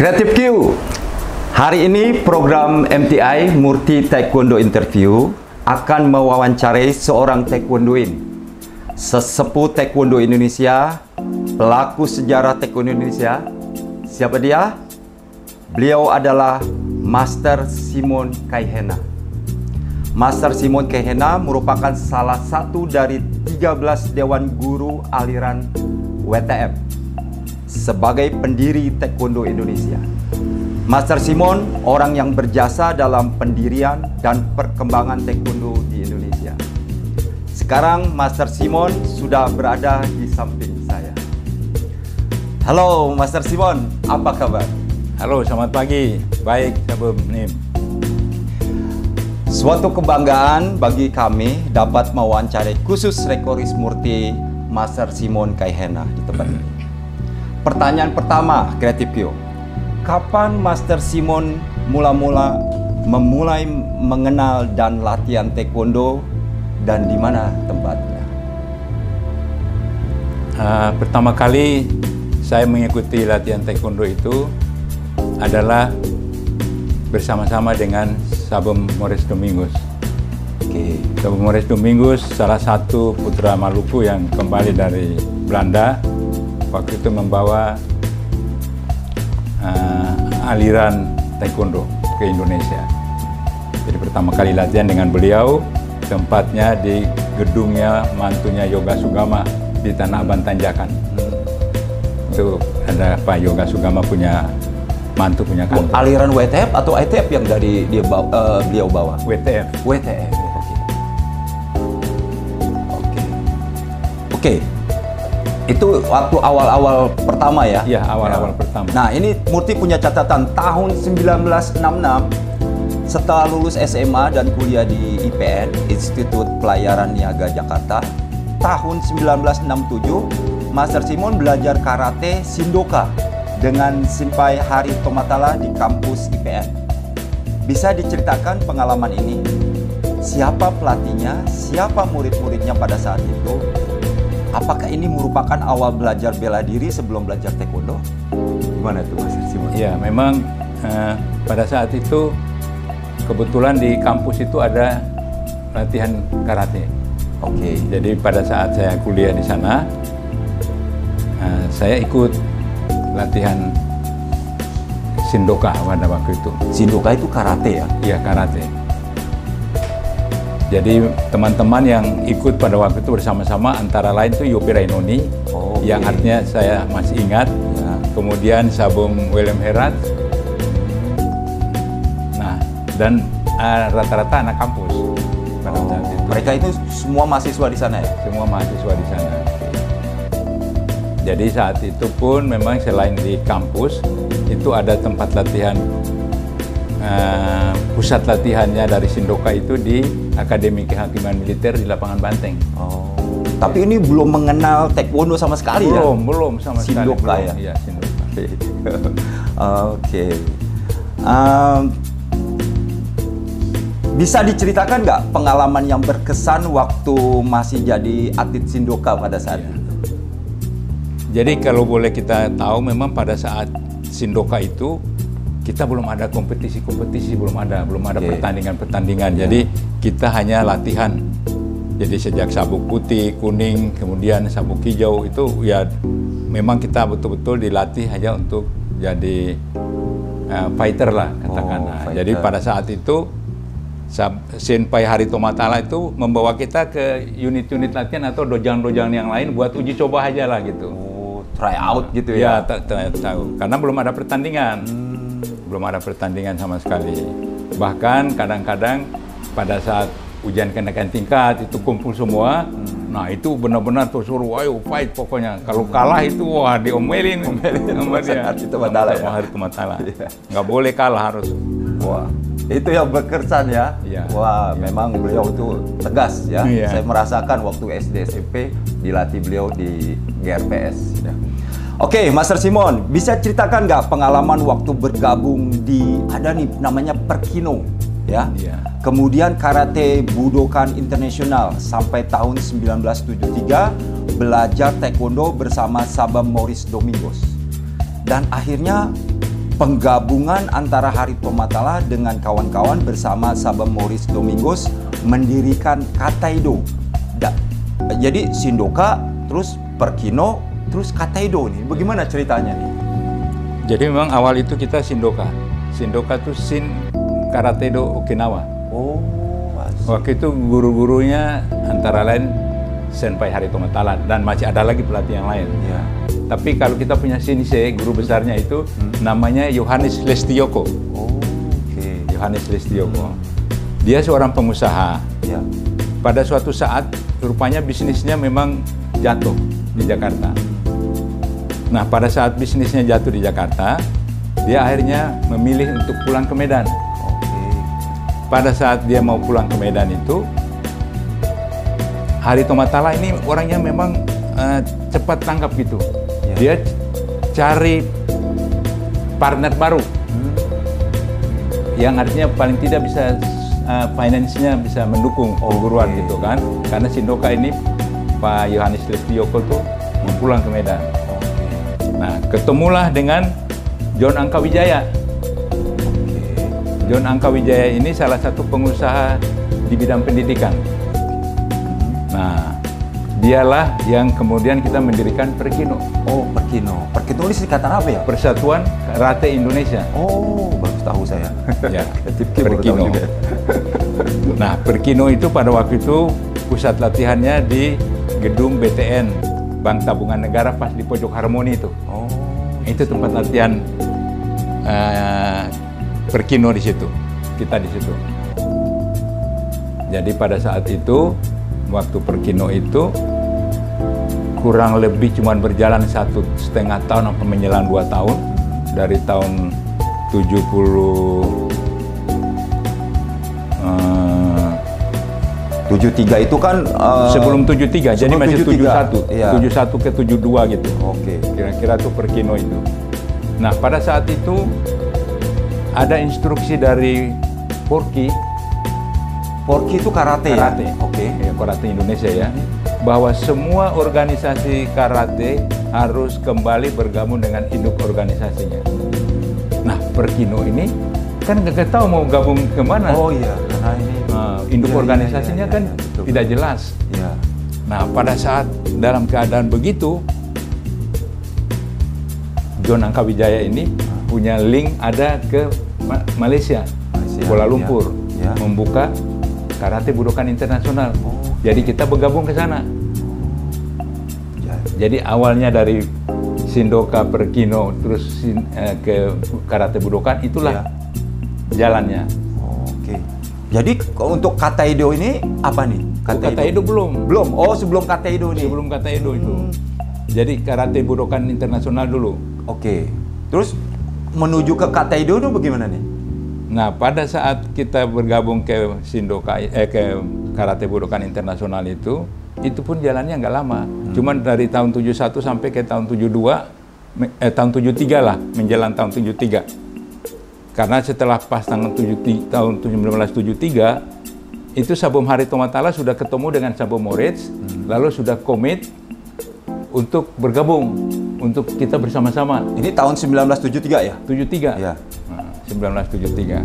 Creative Q. Hari ini program MTI Murti Taekwondo Interview akan mewawancarai seorang taekwondoin, sesepuh taekwondo Indonesia, pelaku sejarah taekwondo Indonesia. Siapa dia? Beliau adalah Master Simon Kaihena. Master Simon Kaihena merupakan salah satu dari 13 dewan guru aliran WTF sebagai pendiri Taekwondo Indonesia. Master Simon orang yang berjasa dalam pendirian dan perkembangan Taekwondo di Indonesia. Sekarang Master Simon sudah berada di samping saya. Halo Master Simon, apa kabar? Halo, selamat pagi. Baik, Sabum Nim. Suatu kebanggaan bagi kami dapat mewawancarai khusus Rekoris Murti Master Simon Kaihena di tempat ini. Pertanyaan pertama, Creative Q. Kapan Master Simon memulai mengenal dan latihan taekwondo dan di mana tempatnya? Pertama kali saya mengikuti latihan taekwondo itu adalah bersama-sama dengan Sabum Morris Dominguez. Sabum Morris Dominguez salah satu putra Maluku yang kembali dari Belanda. Waktu itu membawa aliran taekwondo ke Indonesia. Jadi pertama kali latihan dengan beliau, tempatnya di gedungnya mantunya Yoga Sugama di Tanah Abang Tanjakan. Itu ada Pak Yoga Sugama punya mantu punya kantor. Aliran WTF atau ITF yang beliau bawa? WTF. WTF. Oke. Itu waktu awal-awal pertama ya? Iya, awal-awal pertama. Nah, ini Murti punya catatan tahun 1966 setelah lulus SMA dan kuliah di IPN, Institut Pelayaran Niaga Jakarta. Tahun 1967, Master Simon belajar karate Shindoka dengan Senpai Hari Tomatala di kampus IPN. Bisa diceritakan pengalaman ini? Siapa pelatihnya? Siapa murid-muridnya pada saat itu? Apakah ini merupakan awal belajar bela diri sebelum belajar taekwondo? Gimana tuh Master Simon? Ya, memang pada saat itu kebetulan di kampus itu ada latihan karate. Jadi pada saat saya kuliah di sana, saya ikut latihan Shindoka pada waktu itu. Shindoka itu karate ya? Iya, karate. Jadi teman-teman yang ikut pada waktu itu bersama-sama antara lain itu Yopi Rainoni, yang artinya saya masih ingat. Ya. Kemudian Sabum William Herat. Nah, dan rata-rata anak kampus. Mereka itu semua mahasiswa di sana ya? Semua mahasiswa di sana. Jadi saat itu pun memang selain di kampus, itu ada tempat latihan, pusat latihannya dari Shindoka itu di Akademi Kehakiman Militer di Lapangan Banteng. Tapi ini belum mengenal taekwondo sama sekali ya? Belum sama sekali. Shindoka ya? Iya, Shindoka. Bisa diceritakan nggak pengalaman yang berkesan waktu masih jadi atlet Shindoka pada saat itu? Jadi kalau boleh kita tahu memang pada saat Shindoka itu kita belum ada kompetisi-kompetisi, belum ada pertandingan-pertandingan. Jadi kita hanya latihan. Jadi sejak sabuk putih, kuning, kemudian sabuk hijau itu ya memang kita betul-betul dilatih hanya untuk jadi fighter lah katakanlah. Jadi pada saat itu Senpai Hari Tomatala itu membawa kita ke unit-unit latihan atau dojang-dojang yang lain buat uji coba aja lah gitu. Try out gitu ya? Ya, tahu. Karena belum ada pertandingan. Belum ada pertandingan sama sekali. Bahkan kadang-kadang pada saat ujian kenaikan tingkat itu kumpul semua. Nah itu benar-benar tuh suruh, ayo fight pokoknya. Kalau kalah itu wah diomelin sama dia. Itu Tomatala ya? Hari Tomatala. Nggak boleh kalah harus. Wah, itu yang berkesan ya? Ya. Wah, memang beliau itu tegas ya. Ya. Saya merasakan waktu SD SMP dilatih beliau di GRPS. Ya. Oke, Master Simon, bisa ceritakan nggak pengalaman waktu bergabung di ada nih namanya Perkino, ya? Iya. Kemudian Karate Budokan Internasional sampai tahun 1973 belajar taekwondo bersama Sabum Morris Dominguez. Dan akhirnya penggabungan antara Harito Matala dengan kawan-kawan bersama Sabam Maurice Domingos mendirikan Kataido. Jadi Sindoka, terus Perkino, terus Kataido nih. Bagaimana ceritanya nih? Jadi memang awal itu kita Sindoka. Sindoka itu Shin Karate-do Okinawa. Oh, waktu itu guru-gurunya antara lain Senpai Harito Matala dan masih ada lagi pelatih yang lain. ya. Tapi kalau kita punya sensei, guru besarnya itu namanya Yohanes Lestioko. Oh, oke. Yohanes Lestioko. Dia seorang pengusaha. Ya. Pada suatu saat, rupanya bisnisnya memang jatuh di Jakarta. Nah, pada saat bisnisnya jatuh di Jakarta, dia akhirnya memilih untuk pulang ke Medan. Oke. Pada saat dia mau pulang ke Medan itu, Harito Matala ini orangnya memang cepat tanggap gitu. Ya. Dia cari partner baru, yang artinya paling tidak bisa finance-nya bisa mendukung perguruan gitu kan. Karena Sindoka ini Pak Yohanes Lestioko tuh mau pulang ke Medan. Nah, ketemulah dengan John Angkawijaya. John Angkawijaya ini salah satu pengusaha di bidang pendidikan. Nah, dialah yang kemudian kita mendirikan Perkino. Oh, Perkino. Perkino ini singkatan apa ya? Persatuan Karate Indonesia. Oh, baru tahu saya. Ya, Baru tahu Perkino. juga. Nah, Perkino itu pada waktu itu pusat latihannya di gedung BTN, Bank Tabungan Negara, pas di pojok Harmoni itu. Oh, Itu tempat latihan Perkino di situ. Kita di situ. Jadi pada saat itu, waktu Perkino itu kurang lebih cuma berjalan 1,5 tahun sampai menjelang 2 tahun. Dari tahun 73 itu kan sebelum 73, jadi sebelum masih 73. 71, Iya. 71 ke 72 gitu. Oke. Kira-kira tuh Perkino itu. Nah, pada saat itu ada instruksi dari Porki itu karate, Karate, ya? Oke. ya, Karate Indonesia ya, bahwa semua organisasi karate harus kembali bergabung dengan induk organisasinya. Nah, Perkino ini kan nggak tahu mau gabung kemana. Oh iya, karena ini Induk Iya, organisasinya iya, kan iya, betul. tidak jelas. ya. Nah, pada saat dalam keadaan begitu, John Angkawijaya ini punya link ada ke Malaysia, Kuala Lumpur, ya. membuka Karate Budokan Internasional. Oh. Jadi kita bergabung ke sana. Ya. Jadi awalnya dari Sindoka, Perkino, terus ke Karate Budokan, itulah jalannya. Oke. Jadi untuk Kataido ini apa nih? Kataido belum. Belum. Oh, sebelum Kataido nih. Sebelum Kataido itu. Jadi Karate Budokan Internasional dulu. Oke. Terus menuju ke Kataido itu bagaimana nih? Nah, pada saat kita bergabung ke Sindoka, ke Karate Budokan Internasional itu pun jalannya nggak lama. Cuman dari tahun 71 sampai ke tahun 72, tahun 73 lah, menjelang tahun 73. Karena setelah pas tahun 1973, itu Sabom Harito Matala sudah ketemu dengan Sabom Maurice, lalu sudah komit untuk bergabung, untuk kita bersama-sama. Ini tahun 1973 ya? 73. Iya. Nah, 1973.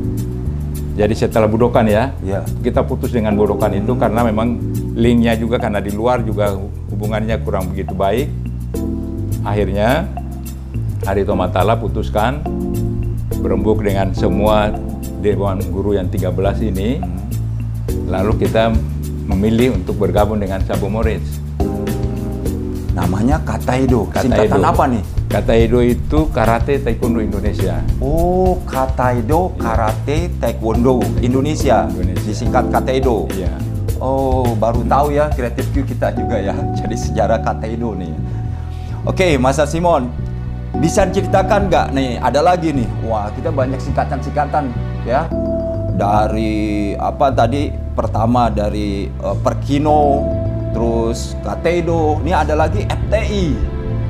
Jadi setelah Budokan ya, kita putus dengan Budokan itu karena memang linknya juga karena di luar juga hubungannya kurang begitu baik. Akhirnya Harito Matala putuskan berembuk dengan semua Dewan Guru yang 13 ini, lalu kita memilih untuk bergabung dengan Sabom Maurice. Namanya Kataido. Singkatan apa nih? Kataido itu Karate Taekwondo Indonesia. Oh, Kataido Karate Taekwondo Indonesia. Disingkat Kataido. Iya. Oh, baru tahu ya, kreatif Q kita juga ya. Jadi sejarah Kataido nih. Oke, Mas Simon, bisa ceritakan nggak nih? Ada lagi nih. Wah, kita banyak singkatan-singkatan ya. Dari apa tadi? Pertama dari Perkino, terus Kataido. Ini ada lagi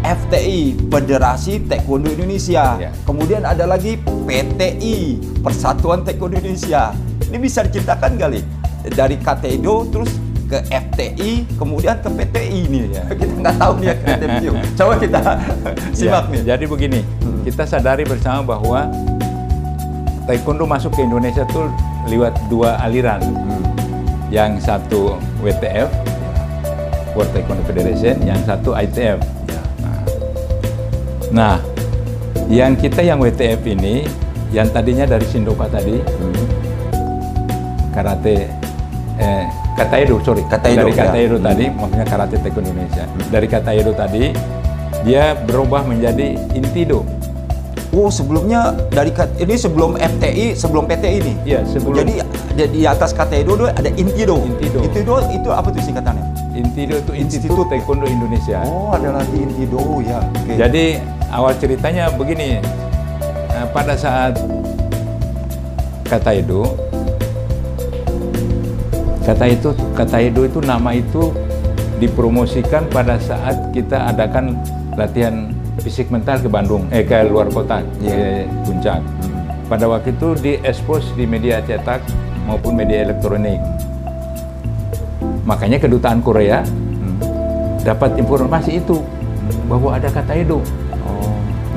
FTI, Federasi Taekwondo Indonesia. Ya. Kemudian ada lagi PTI, Persatuan Taekwondo Indonesia. Ini bisa diceritakan kali dari Kataido terus ke FTI, kemudian ke PTI nih. Ya. Kita nggak tahu nih FTI. Coba kita simak nih. Jadi begini, kita sadari bersama bahwa taekwondo masuk ke Indonesia tuh lewat dua aliran. Yang satu WTF, World Taekwondo Federation, yang satu ITF. Nah, yang WTF ini, yang tadinya dari Shindoka tadi, karate, kata Edo, dari kata Edo tadi, maksudnya karate taekwondo Indonesia. Dari kata Edo tadi, dia berubah menjadi Intido. Oh, sebelumnya ini sebelum FTI, sebelum PTI ini. Iya, sebelum. Jadi di atas kata Edo ada Intido. Intido itu apa tuh singkatannya? Intido itu Institut Taekwondo Indonesia. Oh, ada lagi Intido ya. Okay. Jadi awal ceritanya begini, pada saat kata Edo itu nama itu dipromosikan pada saat kita adakan latihan fisik mental ke Bandung, ke luar kota, ke Puncak. Pada waktu itu diekspos di media cetak maupun media elektronik. Makanya kedutaan Korea dapat informasi itu bahwa ada kata Edo.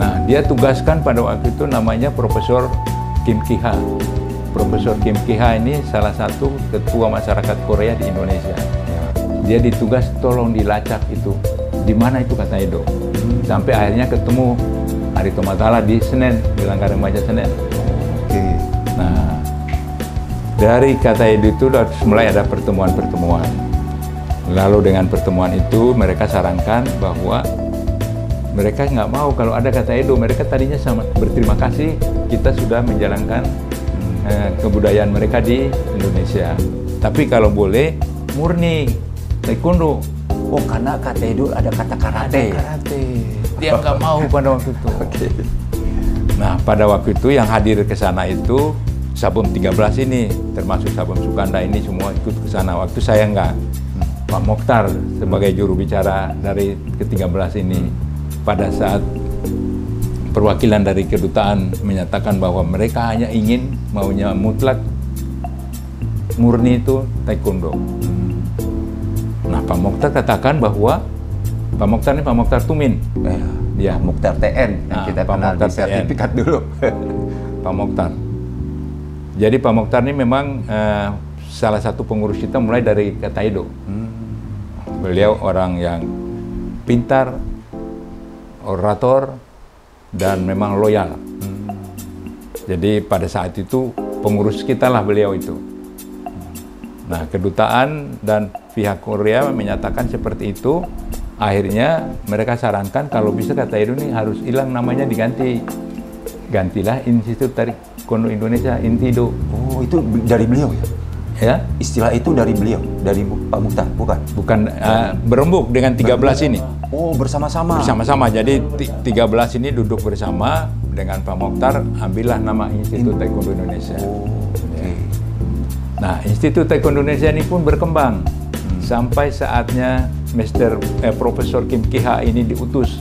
Nah, dia tugaskan pada waktu itu namanya Profesor Kim Ki-ha. Profesor Kim Ki-ha ini salah satu ketua masyarakat Korea di Indonesia. Dia ditugas tolong dilacak itu, di mana itu kata Edo. Sampai akhirnya ketemu Arito Matala di Senen, di Langgar Remaja Senen. Nah, dari kata Edo itu mulai ada pertemuan-pertemuan. Lalu dengan pertemuan itu mereka sarankan bahwa mereka nggak mau kalau ada kata Edo. Mereka tadinya sangat berterima kasih kita sudah menjalankan kebudayaan mereka di Indonesia. Tapi kalau boleh murni taekwondo. Oh, karena kata Edo ada kata karate. Dia nggak mau pada waktu itu. Nah, pada waktu itu yang hadir ke sana itu Sabum 13 ini, termasuk Sabum Sukanda ini semua ikut ke sana. Waktu saya nggak. Pak Mokhtar sebagai juru bicara dari ke-13 ini, pada saat perwakilan dari kedutaan menyatakan bahwa mereka hanya ingin maunya mutlak murni itu taekwondo. Nah, Pak Mokhtar katakan bahwa Pak Mokhtar ini Pak Mokhtar Tumin. Dia Mokhtar TN yang kita kenal di sertifikat dulu. Pak Mokhtar. Jadi Pak Mokhtar ini memang salah satu pengurus kita mulai dari kata Edo. Beliau orang yang pintar, orator, dan memang loyal. Jadi pada saat itu pengurus kita lah beliau itu. Nah, kedutaan dan pihak Korea menyatakan seperti itu. Akhirnya mereka sarankan kalau bisa kata Edo ini harus hilang, namanya diganti. Gantilah Institut Taekwondo Indonesia, Intido. Oh, itu dari beliau ya? Ya, istilah itu dari beliau, dari Pak Mokhtar, bukan? Bukan, berembuk dengan 13 ini. Oh, bersama-sama? Bersama-sama, jadi 13 ini duduk bersama dengan Pak Mokhtar, ambillah nama Institut Taekwondo Indonesia. Oh, okay. Nah, Institut Taekwondo Indonesia ini pun berkembang. Sampai saatnya Profesor Kim Ki-ha ini diutus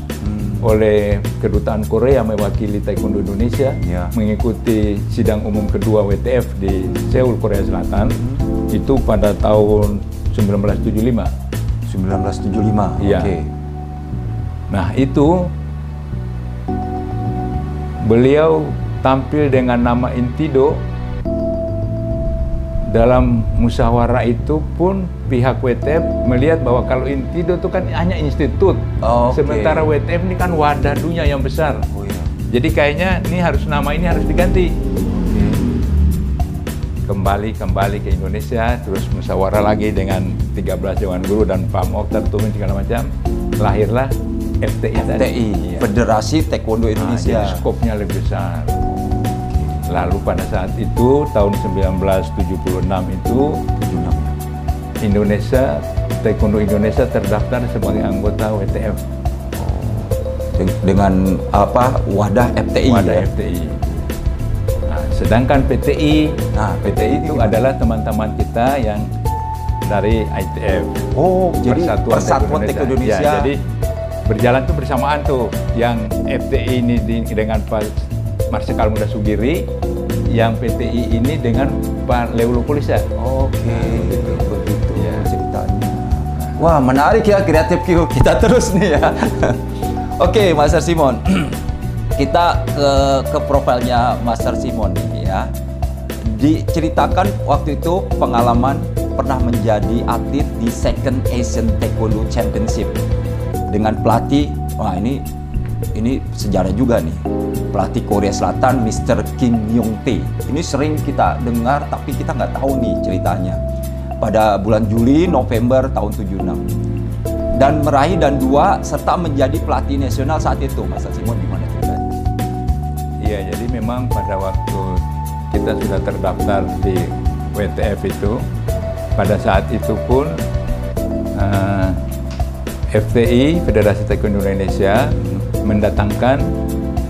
oleh kedutaan Korea mewakili Taekwondo Indonesia mengikuti sidang umum kedua WTF di Seoul, Korea Selatan. Itu pada tahun 1975. 1975. Iya. Okay. Nah, itu beliau tampil dengan nama Intido. Dalam musyawarah itu pun pihak WTF melihat bahwa kalau Intido itu kan hanya institut, sementara WTF ini kan wadah dunia yang besar. Jadi kayaknya ini nama ini harus diganti. Kembali ke Indonesia, terus musyawarah lagi dengan 13 Dewan Guru dan Pak Mokhtar Tumin segala macam, lahirlah FTI. Federasi Taekwondo Indonesia. Jadi skopnya lebih besar. Lalu pada saat itu tahun 1976 itu Taekwondo Indonesia terdaftar sebagai anggota WTF. Dengan apa? Wadah FTI. Wadah FTI. Nah, sedangkan PTI, PTI itu adalah teman-teman kita yang dari ITF. Oh, jadi Persatuan Taekwondo Indonesia. Ya, jadi berjalan tuh bersamaan tuh. Yang FTI ini dengan Pak Marsikal Muda Sugiri, yang PTI ini dengan Pak Leulo Polisa. Oke, begitu ya ceritanya. Wah, menarik ya Creative Q. Kita terus nih ya. Oke, Master Simon. Kita ke profilnya Master Simon nih ya. Diceritakan waktu itu pengalaman pernah menjadi atlet di Second Asian Taekwondo Championship dengan pelatih. Wah, ini sejarah juga nih. Pelatih Korea Selatan, Mr. Kim Yong-tae. Ini sering kita dengar, tapi kita nggak tahu nih ceritanya. Pada bulan Juli, November tahun 76. Dan meraih dan 2 serta menjadi pelatih nasional saat itu. Master Simon, gimana ceritanya? Iya, jadi memang pada waktu kita sudah terdaftar di WTF itu, pada saat itu pun FTI, Federasi Taekwondo Indonesia, mendatangkan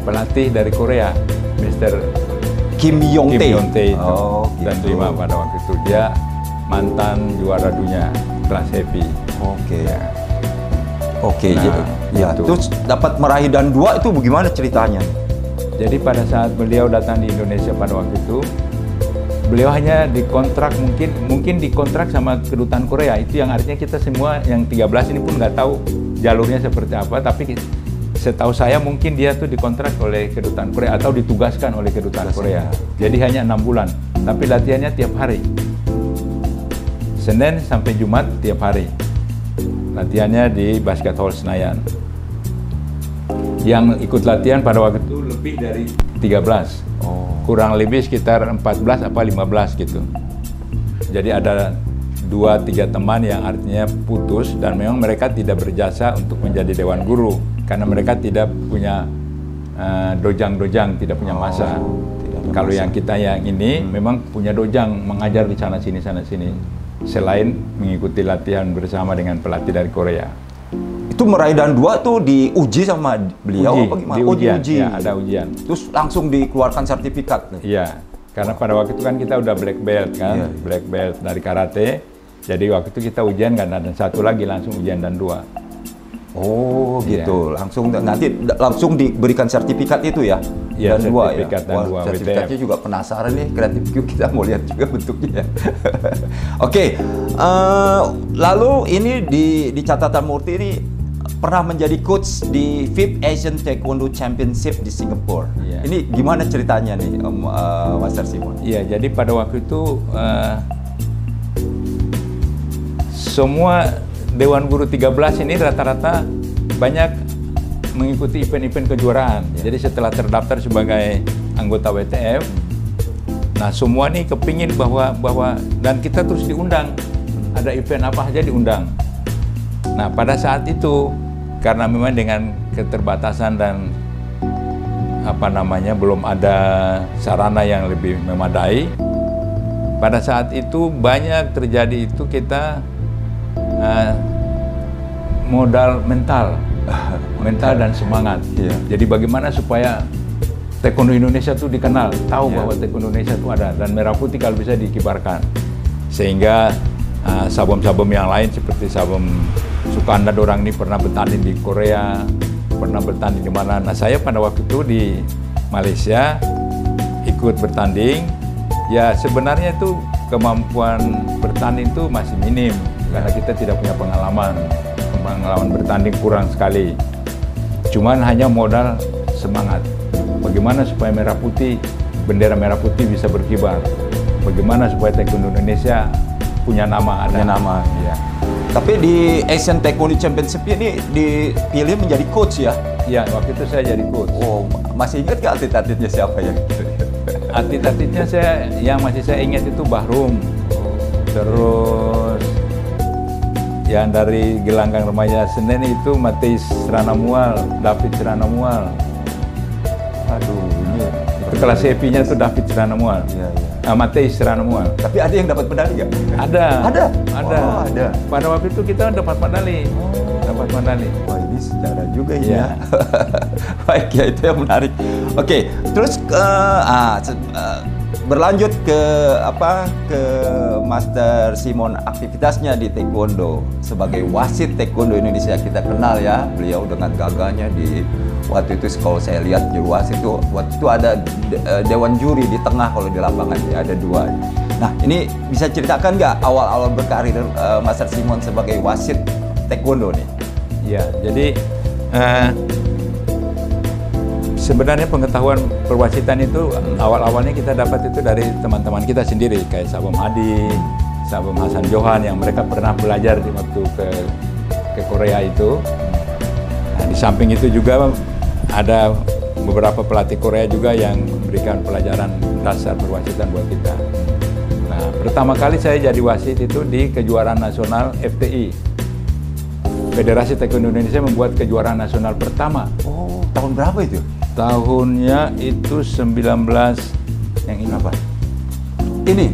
pelatih dari Korea, Mr. Kim Yong-tae. Oh, gitu. Dan terima pada waktu itu dia mantan juara dunia kelas heavy. Oke. Ya. Oke, Nah, ya. itu. Terus dapat meraih dan 2 itu bagaimana ceritanya? Jadi pada saat beliau datang di Indonesia pada waktu itu, beliau hanya dikontrak, mungkin dikontrak sama kedutaan Korea. Itu yang artinya kita semua yang 13 ini pun nggak tahu jalurnya seperti apa, tapi setahu saya mungkin dia tuh dikontrak oleh kedutaan Korea atau ditugaskan oleh kedutaan Korea. Jadi hanya 6 bulan, tapi latihannya tiap hari. Senin sampai Jumat tiap hari. Latihannya di Basket Hall Senayan. Yang ikut latihan pada waktu itu lebih dari 13. Kurang lebih sekitar 14 apa 15 gitu. Jadi ada 2-3 teman yang artinya putus dan memang mereka tidak berjasa untuk menjadi dewan guru karena mereka tidak punya dojang-dojang, tidak punya masa. Kalau yang kita yang ini memang punya dojang, mengajar di sana sini selain mengikuti latihan bersama dengan pelatih dari Korea. Itu meraih dan 2 tuh diuji sama beliau apa gimana? Diuji. Ya, ada ujian. Terus langsung dikeluarkan sertifikat. Iya, karena pada waktu itu kan kita udah black belt kan, black belt dari karate. Jadi waktu itu kita ujian kan, dan satu lagi langsung ujian dan 2. Oh gitu, langsung diberikan sertifikat itu ya? Iya, dan 2 ya? sertifikat dan 2 sertifikatnya WTF. juga penasaran nih, Creative Q, kita mau lihat juga bentuknya. Oke, lalu ini di catatan Murti ini pernah menjadi coach di 5th Asian Taekwondo Championship di Singapura. Iya. Ini gimana ceritanya nih, Master Simon? Iya, jadi pada waktu itu semua Dewan Guru 13 ini rata-rata banyak mengikuti event-event kejuaraan. Jadi setelah terdaftar sebagai anggota WTF, nah semua nih kepingin bahwa dan kita terus diundang. Ada event apa saja diundang. Nah pada saat itu karena memang dengan keterbatasan dan belum ada sarana yang lebih memadai, pada saat itu banyak terjadi itu kita modal mental dan semangat. Jadi bagaimana supaya Taekwondo Indonesia itu dikenal, tahu bahwa Taekwondo Indonesia itu ada, dan merah putih kalau bisa dikibarkan. Sehingga sabum-sabum yang lain seperti sabum Sukanda Dorang ini pernah bertanding di Korea, pernah bertanding di mana. Nah saya pada waktu itu di Malaysia ikut bertanding. Ya sebenarnya itu kemampuan bertanding itu masih minim karena kita tidak punya pengalaman bertanding kurang sekali. Cuman hanya modal semangat. Bagaimana supaya bendera merah putih bisa berkibar? Bagaimana supaya Taekwondo Indonesia punya nama? Ya. Tapi di Asian Taekwondo Championship ini dipilih menjadi coach ya? Iya, waktu itu saya jadi coach. Oh, masih ingat nggak atlet-atletnya siapa yang itu? Atlet-atletnya yang masih saya ingat itu Bahrum. Terus yang dari gelanggang remaja Senen itu Mateis Seranamual, David Seranamual. Aduh, ini itu kelas heavy-nya itu David Seranamual. Iya. Mateis Seranamual. Tapi ada yang dapat medali nggak? Ada. Oh, ada. Pada waktu itu kita dapat medali. Dapat medali. Wah, ini sejarah juga ya. Baik ya, itu yang menarik. Oke, terus berlanjut ke Master Simon, aktivitasnya di Taekwondo sebagai wasit Taekwondo Indonesia. Kita kenal ya beliau dengan gagahnya di waktu itu. Kalau saya lihat juru wasit itu waktu itu ada dewan juri di tengah, kalau di lapangan ya ada 2. Nah ini bisa ceritakan nggak awal-awal berkarir Master Simon sebagai wasit taekwondo nih? Ya, jadi sebenarnya pengetahuan perwasitan itu awal-awalnya kita dapat itu dari teman-teman kita sendiri, kayak Sabom Hadi, Sabom Hasan Johan yang mereka pernah belajar di waktu ke Korea itu. Nah, di samping itu juga ada beberapa pelatih Korea juga yang memberikan pelajaran dasar perwasitan buat kita. Nah, pertama kali saya jadi wasit itu di kejuaraan nasional FTI. Federasi Taekwondo Indonesia membuat kejuaraan nasional pertama. Oh, tahun berapa itu? Tahunnya itu 19 yang ini apa? Ini.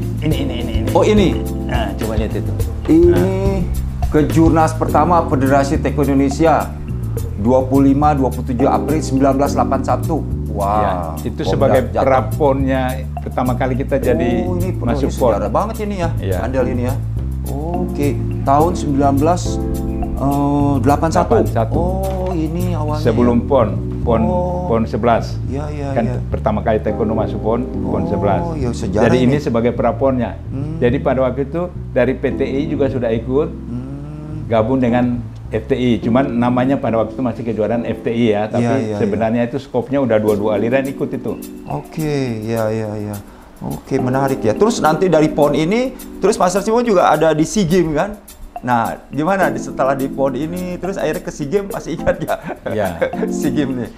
Oh, ini. Nah, coba lihat itu. Ini kejurnas pertama Federasi Taekwondo Indonesia 25-27 April 1981. Wah, Ya, itu sebagai Jateng. praponnya pertama kali kita jadi ini masuk ini pon. sejarah banget ini ya, Iya. Andel ini ya. Oke, tahun 1981. 81. Oh, ini awalnya. Sebelum pon Oh. 11. Iya, iya, Kan iya. pertama kali taekwondo masuk pon Oh, 11. iya, sejarah Jadi ini ini. sebagai praponnya. Jadi pada waktu itu dari PTI juga sudah ikut gabung dengan FTI. Cuman namanya pada waktu itu masih kejuaraan FTI ya, tapi Iya, iya, sebenarnya itu skopnya udah dua aliran ikut itu. Oke, ya, ya, ya. Oke, menarik ya. Terus nanti dari PON ini, terus Master Simo juga ada di SEA Games kan? Nah, gimana setelah di PON ini, terus akhirnya ke SEA Games, masih ingat ya? Ya. SEA Games nih,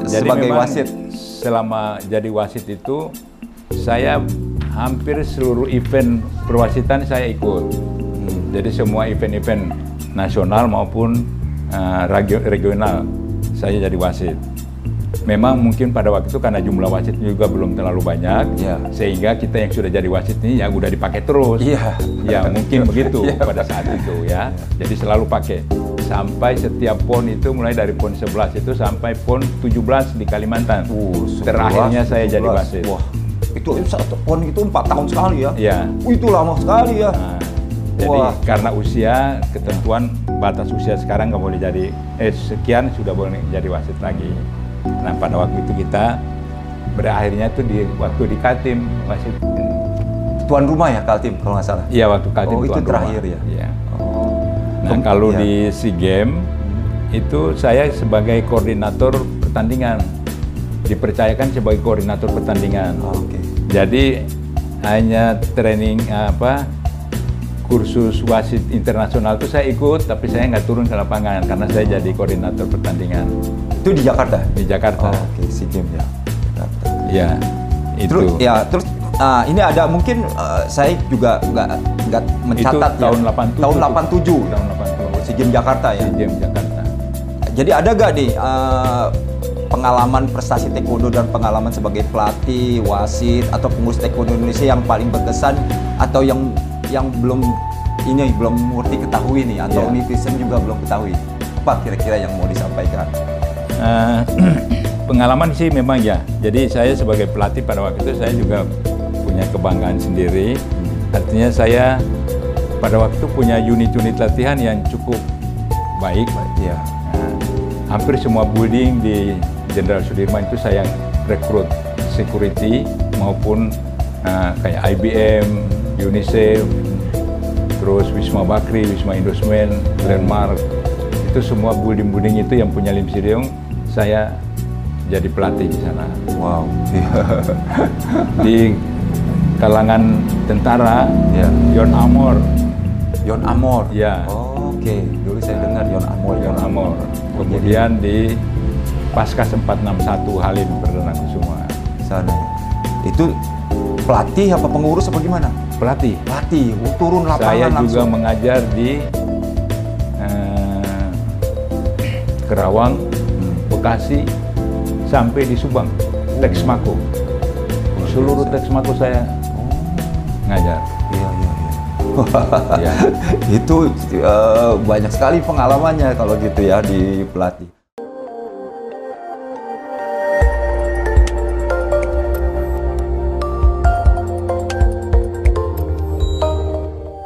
Jadi sebagai memang wasit. selama jadi wasit itu saya hampir seluruh event perwasitan saya ikut. Jadi semua event-event nasional maupun regional saya jadi wasit. Memang mungkin pada waktu itu karena jumlah wasit juga belum terlalu banyak, Ya. sehingga kita yang sudah jadi wasit ini ya udah dipakai terus. Iya. Ya mungkin begitu Iya. pada saat itu ya. Jadi selalu pakai. Sampai setiap PON itu mulai dari PON 11 itu sampai PON 17 di Kalimantan. 11, Terakhirnya saya jadi 17. wasit. Wah, itu satu PON itu 4 tahun sekali ya? Iya. Itu lama sekali ya. Nah, jadi Wah. karena usia, ketentuan batas usia sekarang nggak boleh jadi, sekian sudah boleh jadi wasit lagi. Nah pada waktu itu kita berakhirnya tuh waktu di Kaltim wasit. Tuan rumah ya Kaltim kalau nggak salah. Iya waktu Kaltim Oh, itu tuan terakhir rumah. ya? Iya. Oh. Nah kalau Iya. di SEA Games itu saya sebagai koordinator pertandingan, dipercayakan sebagai koordinator pertandingan. Oke. Jadi hanya training kursus wasit internasional itu saya ikut, tapi saya nggak turun ke lapangan karena saya jadi koordinator pertandingan Itu di Jakarta? di Jakarta. Oke, SEA Games ya. Jakarta. Ya, itu. Terus ini ada mungkin saya juga nggak mencatat Itu tahun ya. 87. Tahun 87. Tahun 87. SEA Games Jakarta ya. SEA Games Jakarta. Jadi ada nggak nih pengalaman prestasi taekwondo dan pengalaman sebagai pelatih, wasit atau pengurus taekwondo Indonesia yang paling berkesan atau yang belum Murti ketahui nih atau Iya. netizen juga belum ketahui? Apa kira-kira yang mau disampaikan? Pengalaman sih memang ya. Jadi saya sebagai pelatih pada waktu itu saya juga punya kebanggaan sendiri. Artinya saya pada waktu itu punya unit-unit latihan yang cukup baik. Ya. Hampir semua building di Jenderal Sudirman itu saya rekrut security maupun kayak IBM, UNICEF, terus Wisma Bakri, Wisma Indosmen, Landmark. Itu semua building-building itu yang punya Lim Siriung, saya jadi pelatih di sana. Wow. Di kalangan tentara, Ya. Yon Amor, Yon Amor. Ya. Oke, dulu saya dengar Yon Amor. Yon Amor. Kemudian di Paskas 461 Halim Perdana Kusuma. Sana. Itu pelatih apa pengurus apa gimana? Pelatih. Pelatih, turun lapangan Saya juga langsung. mengajar di Kerawang, Bekasi, sampai di Subang, Texmaco. Seluruh Texmaco saya ngajar. Iya, iya, iya. Ya. Itu banyak sekali pengalamannya kalau gitu ya di pelatih.